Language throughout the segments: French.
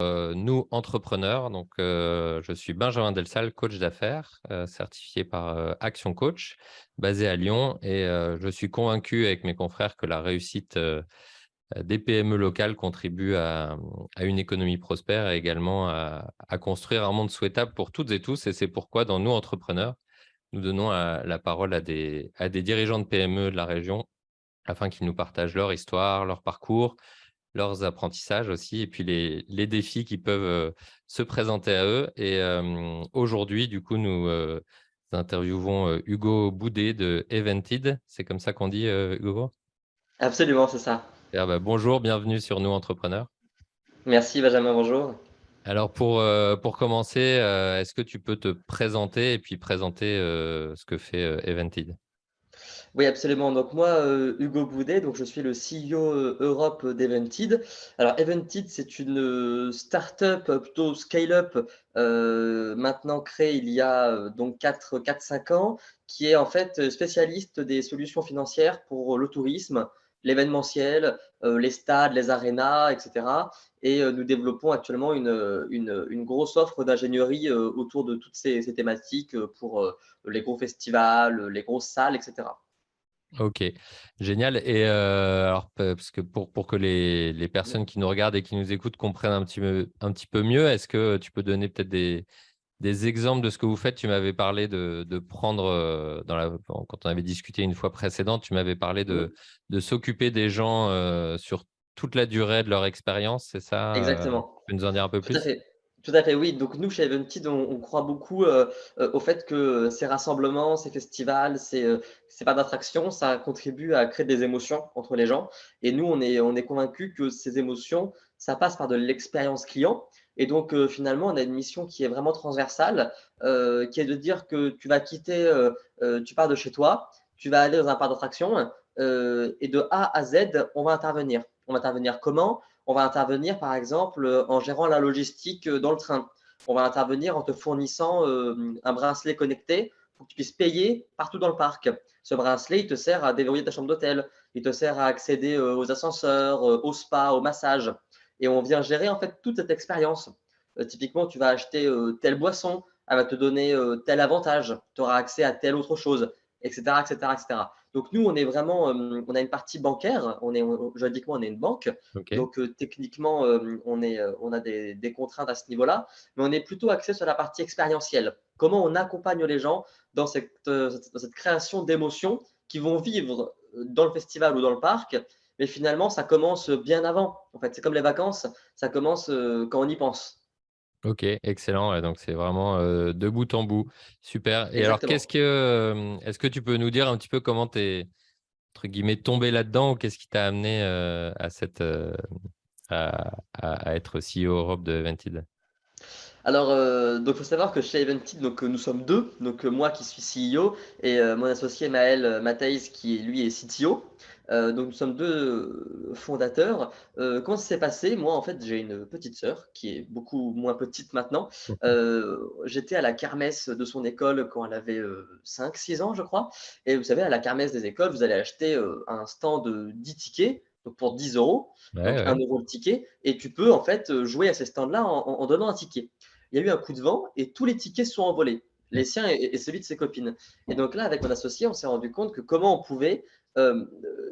Nous, entrepreneurs, donc je suis Benjamin Delsalle, coach d'affaires, certifié par, Action Coach, basé à Lyon et je suis convaincu avec mes confrères que la réussite, des PME locales contribue à une économie prospère et également à construire un monde souhaitable pour toutes et tous et c'est pourquoi dans Nous, entrepreneurs, nous donnons, la parole à des dirigeants de PME de la région afin qu'ils nous partagent leur histoire, leur parcours, leurs apprentissages aussi et puis les défis qui peuvent, se présenter à eux et aujourd'hui, du coup, nous, interviewons, Hugo Boudet de Evented. C'est comme ça qu'on dit, Hugo? Absolument, c'est ça. Bonjour, bienvenue sur Nous Entrepreneurs. Merci Benjamin, bonjour. Alors pour commencer, est-ce que tu peux te présenter et puis présenter, ce que fait, Evented? Oui, absolument. Donc moi, Hugo Boudet, donc je suis le CEO Europe d'Evented. Alors Evented, c'est une start-up, plutôt scale-up, maintenant créée il y a donc 4-5 ans, qui est en fait spécialiste des solutions financières pour le tourisme, l'événementiel, les stades, les arénas, etc. Et nous développons actuellement une grosse offre d'ingénierie autour de toutes ces thématiques pour les gros festivals, les grosses salles, etc. OK, génial et alors parce que pour que les personnes qui nous regardent et qui nous écoutent comprennent un petit peu mieux, est-ce que tu peux donner peut-être des exemples de ce que vous faites? Tu m'avais parlé de prendre, quand on avait discuté une fois précédente, tu m'avais parlé Mmh. de s'occuper des gens, sur toute la durée de leur expérience, c'est ça? Exactement. Tu peux nous en dire un peu Tout à plus? fait. Tout à fait, oui. Donc nous, chez Evented, on croit beaucoup, au fait que ces rassemblements, ces festivals, ces parcs d'attractions, ça contribue à créer des émotions entre les gens et nous, on est convaincus que ces émotions, ça passe par de l'expérience client et donc finalement, on a une mission qui est vraiment transversale, qui est de dire que tu vas quitter, tu pars de chez toi, tu vas aller dans un parc d'attractions, et de A à Z, on va intervenir. On va intervenir comment? On va intervenir, par exemple, en gérant la logistique, dans le train. On va intervenir en te fournissant, un bracelet connecté pour que tu puisses payer partout dans le parc. Ce bracelet, il te sert à déverrouiller ta chambre d'hôtel, il te sert à accéder, aux ascenseurs, au spa, au massage et on vient gérer, en fait, toute cette expérience. Typiquement, tu vas acheter, telle boisson, elle va te donner, tel avantage, tu auras accès à telle autre chose et cetera et cetera et cetera. Donc nous, on est vraiment, on a une partie bancaire, juridiquement, on est une banque, OK. donc techniquement, on a des contraintes à ce niveau-là, mais on est plutôt axé sur la partie expérientielle. Comment on accompagne les gens dans cette création d'émotions qui vont vivre dans le festival ou dans le parc, mais finalement, ça commence bien avant. En fait, c'est comme les vacances, ça commence quand on y pense. OK, excellent, ouais, donc c'est vraiment, de bout en bout. Super et alors Exactement. est-ce que tu peux nous dire un petit peu comment tu es, entre guillemets, «tombé là-dedans» ou qu'est-ce qui t'a amené, à être CEO Europe de Vented? Alors, donc il faut savoir que chez Eventit, donc nous sommes 2, donc moi qui suis CEO et mon associé Maël, Matthijs qui lui est CTO. Donc nous sommes 2 fondateurs. Comment ça s'est passé? Moi, en fait, j'ai une petite sœur qui est beaucoup moins petite maintenant. J'étais à la kermesse de son école quand elle avait, 5-6 ans, je crois et vous savez, à la kermesse des écoles, vous allez acheter, un stand de 10 tickets, donc pour 10 €, Ouais, donc un ouais. euro le ticket et tu peux en fait, jouer à ces stands-là en donnant un ticket. Il y a eu un coup de vent et tous les tickets se sont envolés, les siens et celui de ses copines. Et donc là, avec mon associé, on s'est rendu compte que comment on pouvait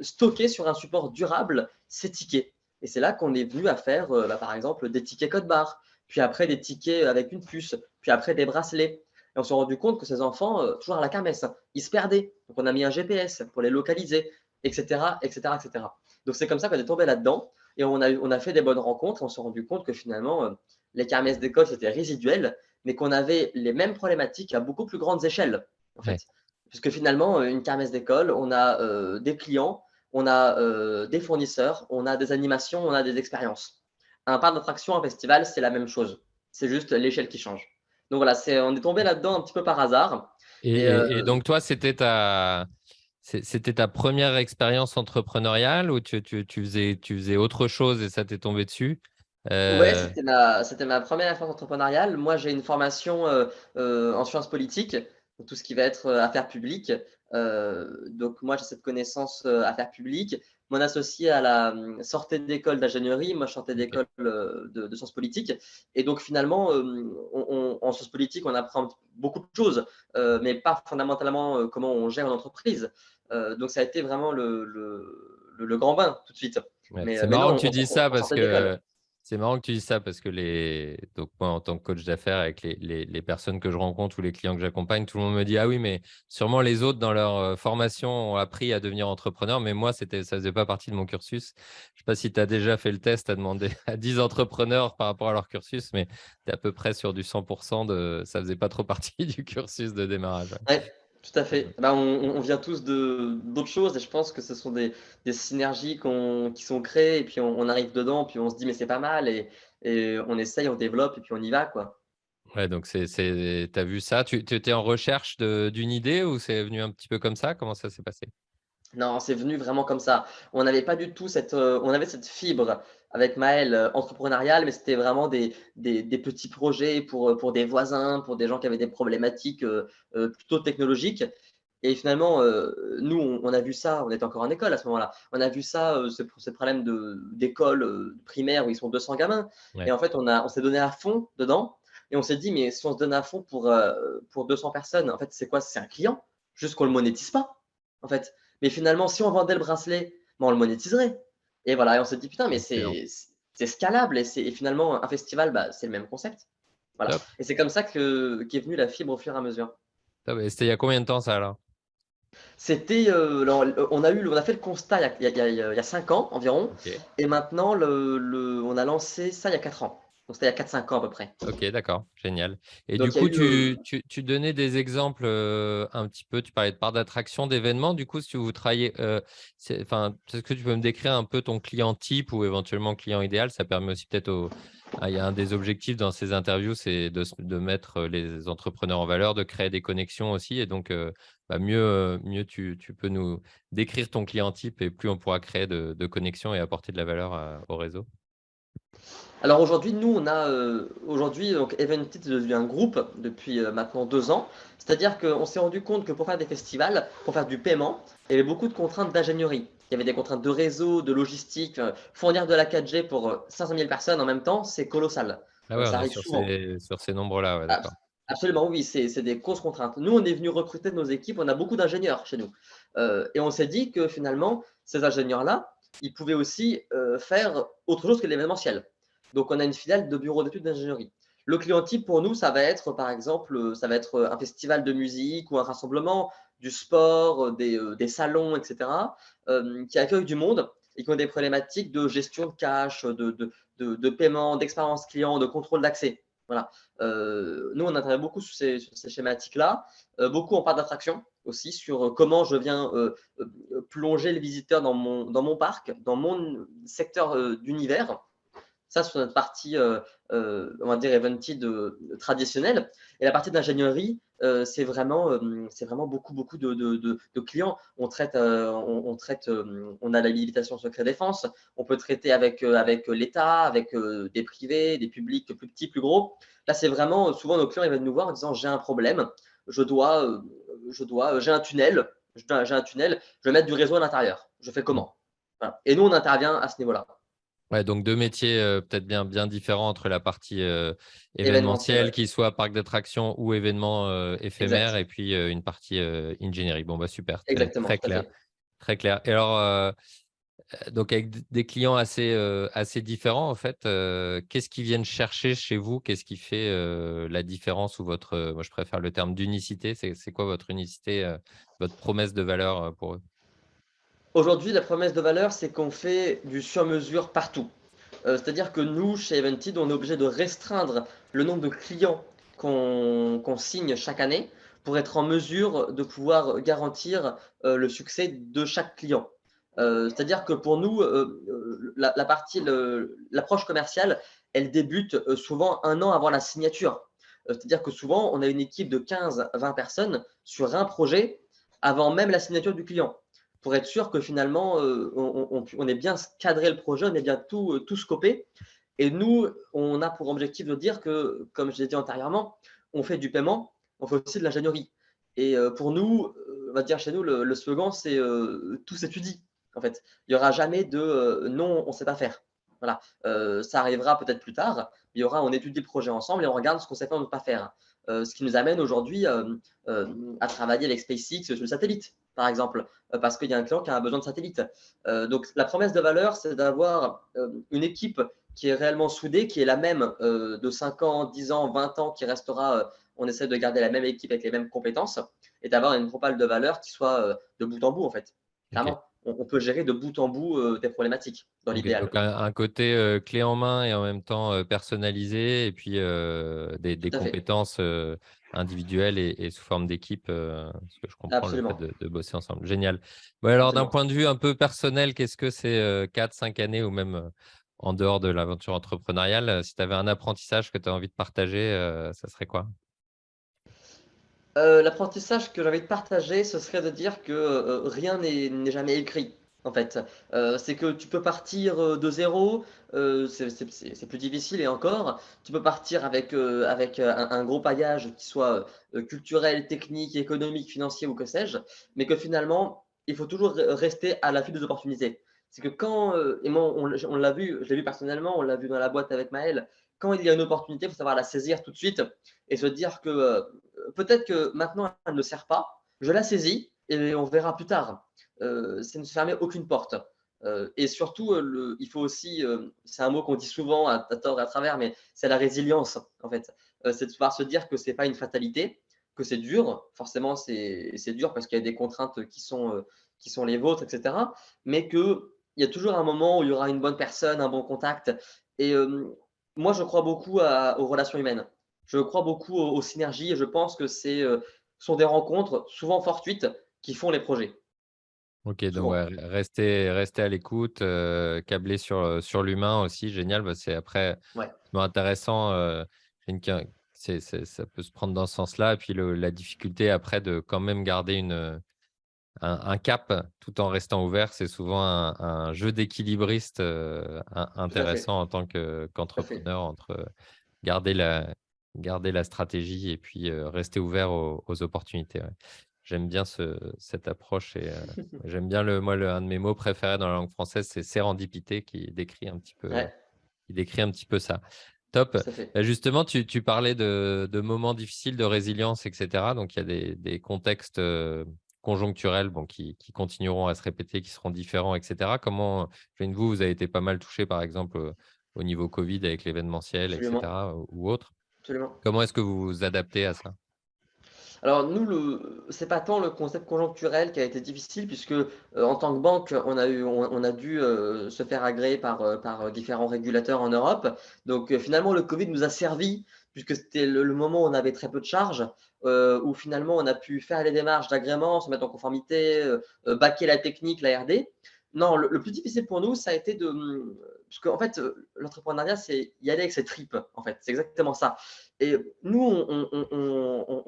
stocker sur un support durable ces tickets. Et c'est là qu'on est venu à faire, par exemple, des tickets code barre, puis après des tickets avec une puce, puis après des bracelets. Et on s'est rendu compte que ces enfants, toujours à la kermesse, hein, ils se perdaient. Donc on a mis un GPS pour les localiser, etc., etc., etc. Donc c'est comme ça qu'on est tombé là-dedans et on a fait des bonnes rencontres. On s'est rendu compte que finalement, les kermesses d'école, c'était résiduel, mais qu'on avait les mêmes problématiques à beaucoup plus grandes échelles, en Ouais. fait. Puisque finalement, une kermesse d'école, on a des clients, on a des fournisseurs, on a des animations, on a des expériences. Un parc d'attractions, un festival, c'est la même chose. C'est juste l'échelle qui change. Donc voilà, on est tombé là-dedans un petit peu par hasard. Et Et et et donc toi, c'était ta première expérience entrepreneuriale ou tu faisais autre chose et ça t'est tombé dessus? ouais, Heu, c'était ma première expérience entrepreneuriale. Moi, j'ai une formation, en sciences politiques, donc tout ce qui va être, affaires publiques. Donc moi, j'ai cette connaissance, affaires publiques. mon associé sortait d'école d'ingénierie, moi je sortais OK. d'école de sciences politiques. Et donc finalement, en sciences politiques, on apprend beaucoup de choses, mais pas fondamentalement comment on gère une entreprise. Donc ça a été vraiment le grand bain tout de suite. Ouais, Mais, c'est mais non, marrant que tu dises ça on parce sortait d'école. que donc moi, en tant que coach d'affaires, avec les personnes que je rencontre ou les clients que j'accompagne, tout le monde me dit: «Ah oui, mais sûrement les autres dans leur, formation ont appris à devenir entrepreneur, mais moi, ça faisait pas partie de mon cursus». Je sais pas si tu as déjà fait le test, à demander à 10 entrepreneurs par rapport à leur cursus, mais tu es à peu près sur du 100 de ça faisait pas trop partie du cursus de démarrage, ouais. Ouais, tout à Mmh. fait. Bah, on vient tous d'autres choses et je pense que ce sont des synergies qui sont créées et puis on arrive dedans, puis on se dit: «Mais c'est pas mal» et on essaye, on développe et puis on y va, quoi. Ouais, donc tu as vu ça, tu étais en recherche d'une idée ou c'est venu un petit peu comme ça? Comment ça s'est passé? Non, c'est venu vraiment comme ça. On n'avait pas du tout on avait cette fibre avec Maël, entrepreneuriale, mais c'était vraiment des petits projets pour des voisins, pour des gens qui avaient des problématiques, plutôt technologiques. Et finalement, nous, on a vu ça, on était encore en école à ce moment-là. On a vu ça, ce problème d'école, primaire où ils sont 200 gamins. Et Ouais. en fait, on s'est donné à fond dedans et on s'est dit: «Mais si on se donne à fond pour 200 personnes, en fait, c'est quoi? C'est un client, juste qu'on le monétise pas, en fait. Mais finalement, si on vendait le bracelet, ben, on le monétiserait». Et voilà, et on s'est dit: «Putain, mais Excellent. c'est scalable et finalement un festival, bah, c'est le même concept». Voilà, Top, et c'est comme ça qu'est venue la fibre au fur et à mesure. top, et c'était il y a combien de temps ça alors? C'était, alors, on a fait le constat il y a 5 ans environ, OK. et maintenant on a lancé ça il y a 4 ans. Donc c'était il y a 4-5 ans à peu près. OK, d'accord, génial, et du Donc il y a coup, eu, tu donnais des exemples, un petit peu, tu parlais de parcs d'attraction, d'événements. Du coup, si vous travaillez, est-ce que tu peux me décrire un peu ton client type ou éventuellement client idéal? Ça permet aussi peut-être il y a un des objectifs dans ces interviews, c'est de mettre, les entrepreneurs en valeur, de créer des connexions aussi, et donc, mieux tu peux nous décrire ton client type, et plus on pourra créer de connexions et apporter de la valeur au réseau. alors aujourd'hui, nous, aujourd'hui, donc Eventit est devenu un groupe depuis, maintenant 2 ans. C'est-à-dire qu'on s'est rendu compte que pour faire des festivals, pour faire du paiement, il y avait beaucoup de contraintes d'ingénierie. Il y avait des contraintes de réseau, de logistique, fournir de la 4G pour, 500 000 personnes en même temps, c'est colossal. Ah ouais, on Ça est arrive souvent. sur ces nombres-là, ouais, Abs d'accord. Absolument, oui, c'est des grosses contraintes. Nous, on est venu recruter de nos équipes, on a beaucoup d'ingénieurs chez nous, et on s'est dit que finalement, ces ingénieurs-là, ils pouvaient aussi, faire autre chose que l'événementiel. Donc on a une filiale de bureau d'études d'ingénierie. Le client type pour nous, ça va être par exemple, ça va être, un festival de musique ou un rassemblement, du sport, des salons et cetera, qui accueillent du monde et qui ont des problématiques de gestion de cash, de paiement, d'expérience client, de contrôle d'accès. Voilà. Nous, on intervient beaucoup sur ces schématiques-là, beaucoup en parc d'attraction aussi, sur comment je viens plonger le visiteur dans mon parc, dans mon secteur d'univers. Ça, sur notre partie, on va dire Eventy traditionnelle. Et la partie d'ingénierie, c'est vraiment beaucoup, beaucoup de clients. On a l'habilitation secret défense. On peut traiter avec l'État, avec des privés, des publics plus petits, plus gros. Là, c'est vraiment souvent nos clients, ils viennent nous voir en disant: «J'ai un problème, je dois, j'ai un tunnel, je veux mettre du réseau à l'intérieur. Je fais Mmh. comment?» Voilà, et nous, on intervient à ce niveau-là. Ouais, donc 2 métiers, peut-être bien différents entre la partie, Événementiel, événementielle, ouais. qui soit parc d'attractions ou événements, éphémères, Exact. et puis, une partie, ingénierie. Bon, bah, super, très Exactement, très tout à clair, fait. très clair, et alors, donc avec des clients assez différents en fait, qu'est-ce qu'ils viennent chercher chez vous? Qu'est-ce qui fait, la différence, ou votre, moi je préfère le terme d'unicité, c'est quoi votre unicité, votre promesse de valeur, pour eux? Aujourd'hui, la promesse de valeur, c'est qu'on fait du sur-mesure partout. C'est-à-dire que nous, chez Eventide, on est obligé de restreindre le nombre de clients qu'on signe chaque année pour être en mesure de pouvoir garantir, le succès de chaque client. C'est-à-dire que pour nous, l'approche commerciale, elle débute, souvent 1 an avant la signature. C'est-à-dire que souvent, on a une équipe de 15-20 personnes sur un projet avant même la signature du client, pour être sûr que finalement, on ait bien cadré le projet, on ait bien tout scopé. Et nous, on a pour objectif de dire que, comme je l'ai dit antérieurement, on fait du paiement, on fait aussi de l'ingénierie. Et pour nous, on va dire chez nous, le slogan, c'est, «Tout s'étudie». en fait. Il n'y aura jamais de non, on ne sait pas faire. Voilà. Ça arrivera peut-être plus tard. Il y aura, on étudie le projet ensemble et on regarde ce qu'on sait faire ou ne pas faire. Ce qui nous amène aujourd'hui à travailler avec SpaceX sur le satellite, par exemple, parce qu'il y a un client qui a besoin de satellite. Donc, la promesse de valeur, c'est d'avoir une équipe qui est réellement soudée, qui est la même de 5 ans, 10 ans, 20 ans, qui restera, on essaie de garder la même équipe avec les mêmes compétences et d'avoir une propale de valeur qui soit de bout en bout, en fait. Ok. Clairement, on peut gérer de bout en bout tes problématiques, dans Ok, l'idéal. donc un côté clé en main et en même temps personnalisé, et puis des Tout à fait, compétences individuelles et sous forme d'équipe, ce que je comprends, le fait absolument, de bosser ensemble. Génial. Ouais, alors, d'un absolument. point de vue un peu personnel, qu'est-ce que c'est 4-5 années ou même en dehors de l'aventure entrepreneuriale, si tu avais un apprentissage que tu as envie de partager, ça serait quoi? L'apprentissage que j'ai envie de partager, ce serait de dire que, rien n'est jamais écrit, en fait. C'est que tu peux partir, de zéro, c'est plus difficile et encore. Tu peux partir avec un gros paillage qui soit, culturel, technique, économique, financier ou que sais-je, mais que finalement, il faut toujours rester à l'affût des opportunités. C'est que quand, et moi on l'a vu, je l'ai vu personnellement, on l'a vu dans la boîte avec Maël, quand il y a une opportunité, il faut savoir la saisir tout de suite et se dire que, peut-être que maintenant elle ne sert pas, je la saisis et on verra plus tard. C'est ne se fermer aucune porte. Et surtout, il faut aussi, c'est un mot qu'on dit souvent à tort et à travers, mais c'est la résilience en fait. C'est de pouvoir se dire que c'est pas une fatalité, que c'est dur. Forcément, c'est dur parce qu'il y a des contraintes qui sont les vôtres, etc. Mais qu'il y a toujours un moment où il y aura une bonne personne, un bon contact. Et moi, je crois beaucoup aux relations humaines. Je crois beaucoup aux synergies et je pense que sont des rencontres, souvent fortuites, qui font les projets, Ok, donc ouais, souvent. rester à l'écoute, câblé sur l'humain aussi, génial. Bah, c'est après Ouais, intéressant. J'ai une quin- ça peut se prendre dans ce sens-là. Et puis la difficulté après de quand même garder un cap tout en restant ouvert, c'est souvent un jeu d'équilibriste tout à fait, intéressant en tant tout à fait. qu'entrepreneur entre garder la stratégie et puis rester ouvert aux opportunités. Ouais. J'aime bien cette approche et j'aime bien un de mes mots préférés dans la langue française, c'est sérendipité Ouais, qui décrit un petit peu ça. Top. tout à fait. Bah, justement, tu parlais de moments difficiles, de résilience, et cetera. Donc, il y a des contextes, conjoncturels, bon, qui continueront à se répéter, qui seront différents, et cetera. Comment, vous avez été pas mal touché, par exemple, au niveau covid avec l'événementiel, et Absolument, cetera, ou autre. absolument. Comment est-ce que vous vous adaptez à ça? Alors nous, c'est pas tant le concept conjoncturel qui a été difficile puisque, en tant que banque, on a dû, se faire agréer par différents régulateurs en Europe. Donc, finalement, le covid nous a servi puisque c'était le moment où on avait très peu de charges, où finalement on a pu faire les démarches d'agrément, se mettre en conformité, baquer la technique, la R&D. Non, le plus difficile pour nous, ça a été parce qu'en fait, l'entrepreneuriat, c'est y aller avec ses tripes, en fait. C'est exactement ça. Et nous,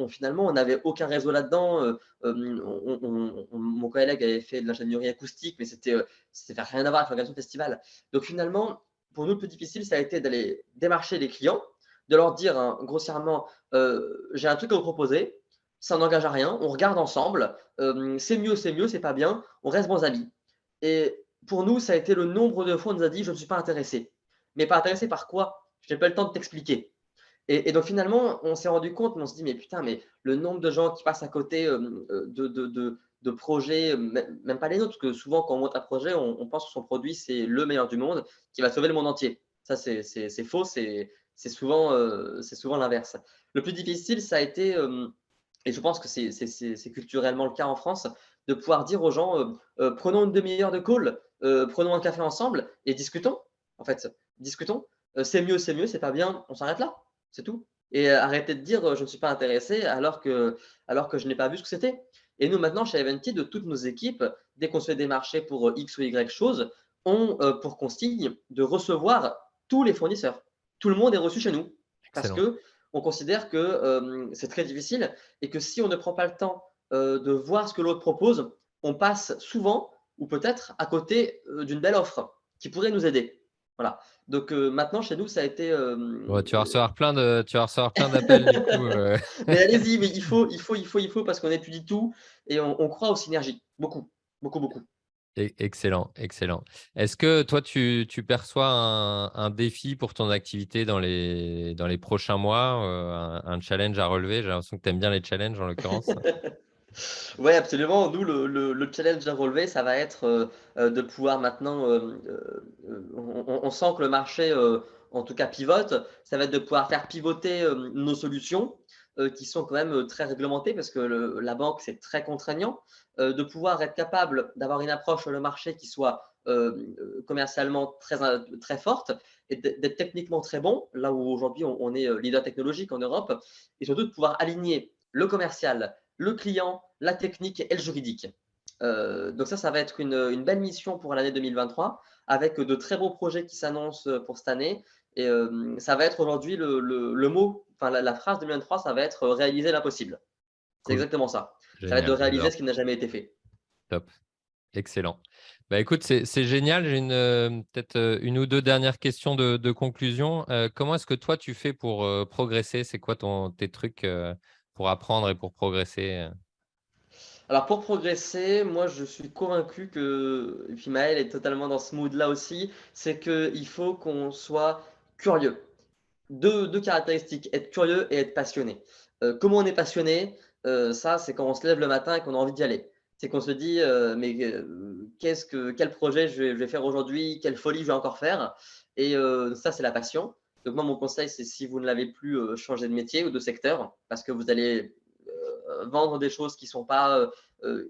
finalement, on n'avait aucun réseau là-dedans. Mon collègue avait fait de l'ingénierie acoustique, mais c'était rien à voir avec l'organisation de festival. Donc finalement, pour nous, le plus difficile, ça a été d'aller démarcher les clients, de leur dire hein, grossièrement, j'ai un truc à vous proposer, ça n'engage à rien, on regarde ensemble, c'est mieux, c'est pas bien, on reste bons amis. Et pour nous, ça a été le nombre de fois où on nous a dit, je ne suis pas intéressé. Mais pas intéressé par quoi? Je n'ai pas le temps de t'expliquer. Et donc finalement, on s'est rendu compte, mais on se dit: «Mais putain, mais le nombre de gens qui passent à côté, de projets, même pas les nôtres», parce que souvent quand on monte un projet, on pense que son produit, c'est le meilleur du monde, qui va sauver le monde entier. Ça, c'est faux, c'est souvent l'inverse. Le plus difficile, ça a été, et je pense que c'est culturellement le cas en France, de pouvoir dire aux gens, «Prenons une demi-heure de call, prenons un café ensemble et discutons, en fait, discutons. C'est mieux, c'est pas bien, on s'arrête là». C'est tout. Et arrêter de dire, «Je ne suis pas intéressé» alors que je n'ai pas vu ce que c'était. Et nous maintenant chez Eventy, de toutes nos équipes, dès qu'on se fait démarcher pour, X ou Y chose, ont, pour consigne de recevoir tous les fournisseurs. Tout le monde est reçu chez nous. Parce Excellent. qu'on considère que, c'est très difficile et que si on ne prend pas le temps, de voir ce que l'autre propose, on passe souvent ou peut-être à côté, d'une belle offre qui pourrait nous aider. Voilà. Donc maintenant chez nous, ça a été, Bon, tu vas recevoir plein d'appels du coup. mais allez-y, mais il faut parce qu'on étudie tout et on croit aux synergies. Beaucoup, beaucoup, beaucoup. Excellent, excellent. Est-ce que toi, tu perçois un défi pour ton activité dans les prochains mois, un challenge à relever? J'ai l'impression que tu aimes bien les challenges en l'occurrence. Ouais, absolument. Nous, le challenge à relever, ça va être, de pouvoir maintenant, on sent que le marché, en tout cas pivote. Ça va être de pouvoir faire pivoter, nos solutions, qui sont quand même, très réglementées parce que la banque, c'est très contraignant. De pouvoir être capable d'avoir une approche sur le marché qui soit, commercialement très forte et d'être techniquement très bon, là où aujourd'hui on est, leader technologique en Europe et surtout de pouvoir aligner le commercial, le client, la technique et le juridique. Donc ça va être une belle mission pour l'année 2023 avec de très beaux projets qui s'annoncent pour cette année. Et ça va être aujourd'hui le mot, enfin la phrase 2023, ça va être réaliser l'impossible. C'est Cool, exactement ça. Ça va être de génial, réaliser j'adore. ce qui n'a jamais été fait. Top. Excellent. Bah, écoute, c'est génial. J'ai peut-être une ou deux dernières questions de conclusion. Comment est-ce que toi, tu fais pour progresser? C'est quoi tes trucs pour apprendre et pour progresser? Alors pour progresser, moi je suis convaincu que, et puis Maël est totalement dans ce mood-là aussi, c'est qu'il faut qu'on soit curieux. Deux caractéristiques, être curieux et être passionné. Comment on est passionné? Ça, c'est quand on se lève le matin et qu'on a envie d'y aller. C'est qu'on se dit, «Mais, quel projet je vais faire aujourd'hui? Quelle folie je vais encore faire?» Et ça, c'est la passion. Donc moi, mon conseil, c'est si vous ne l'avez plus, changez de métier ou de secteur parce que vous allez, vendre des choses qui ne sont pas,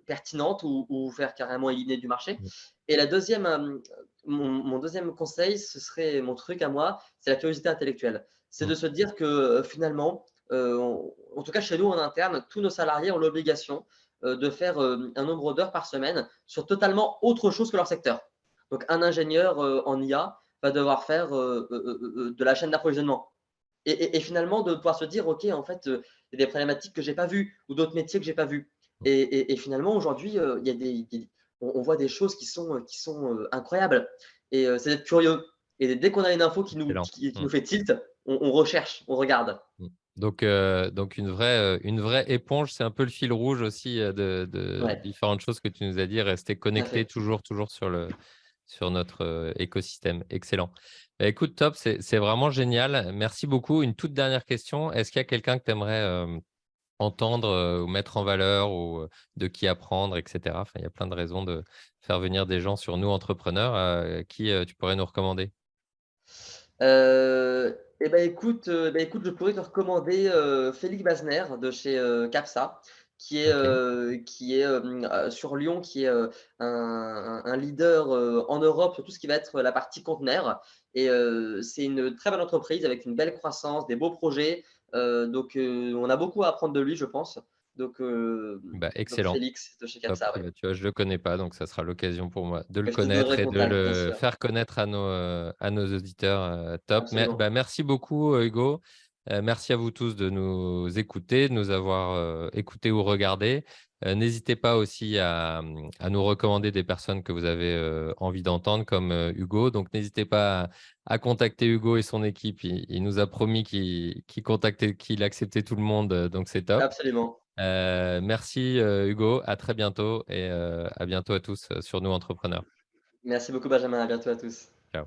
pertinentes ou faire carrément éliminer du marché. Mm. Et la deuxième, mon 2e conseil, ce serait mon truc à moi, c'est la curiosité intellectuelle. C'est Mm. de se dire que, finalement, en tout cas chez nous en interne, tous nos salariés ont l'obligation, de faire, un nombre d'heures par semaine sur totalement autre chose que leur secteur. Donc un ingénieur, en IA va devoir faire, de la chaîne d'approvisionnement et finalement de pouvoir se dire: «OK, en fait, il y a des problématiques que j'ai pas vues ou d'autres métiers que j'ai pas vus» et finalement aujourd'hui, il y a on voit des choses qui sont, incroyables et c'est d'être curieux et dès qu'on a une info qui nous Excellent. qui Mm. nous fait tilt, on recherche, on regarde. Mm. Donc une vraie éponge, c'est un peu le fil rouge aussi de Ouais, différentes choses que tu nous as dit, rester tout à connecté fait. toujours sur notre écosystème. Excellent. Bah, écoute, top, c'est vraiment génial. Merci beaucoup. Une toute dernière question. Est-ce qu'il y a quelqu'un que tu aimerais entendre ou mettre en valeur ou de qui apprendre, etc. Enfin, il y a plein de raisons de faire venir des gens sur nous, entrepreneurs, qui tu pourrais nous recommander? Et écoute, je pourrais te recommander, Félix Basner de chez, Capsa, OK. sur Lyon, qui est, un leader, en Europe sur tout ce qui va être la partie conteneurs et c'est une très belle entreprise avec une belle croissance, des beaux projets, on a beaucoup à apprendre de lui, je pense. Donc heu, Bah, donc excellent. Félix de chez Top. Capsa, Et ouais. bah, tu vois, je ne le connais pas, donc ça sera l'occasion pour moi de le Mais je te connaître donnerai et de contact, bien le sûr, faire connaître à nos auditeurs. Top. absolument. Merci beaucoup, Hugo. Merci à vous tous de nous écouter, de nous avoir écoutés ou regardés. N'hésitez pas aussi à nous recommander des personnes que vous avez envie d'entendre, comme Hugo. Donc, n'hésitez pas à contacter Hugo et son équipe. Il nous a promis qu'il acceptait tout le monde, donc c'est top. Absolument. Merci, Hugo. À très bientôt et à bientôt à tous sur Nous Entrepreneurs. Merci beaucoup Benjamin, à bientôt à tous. Ciao.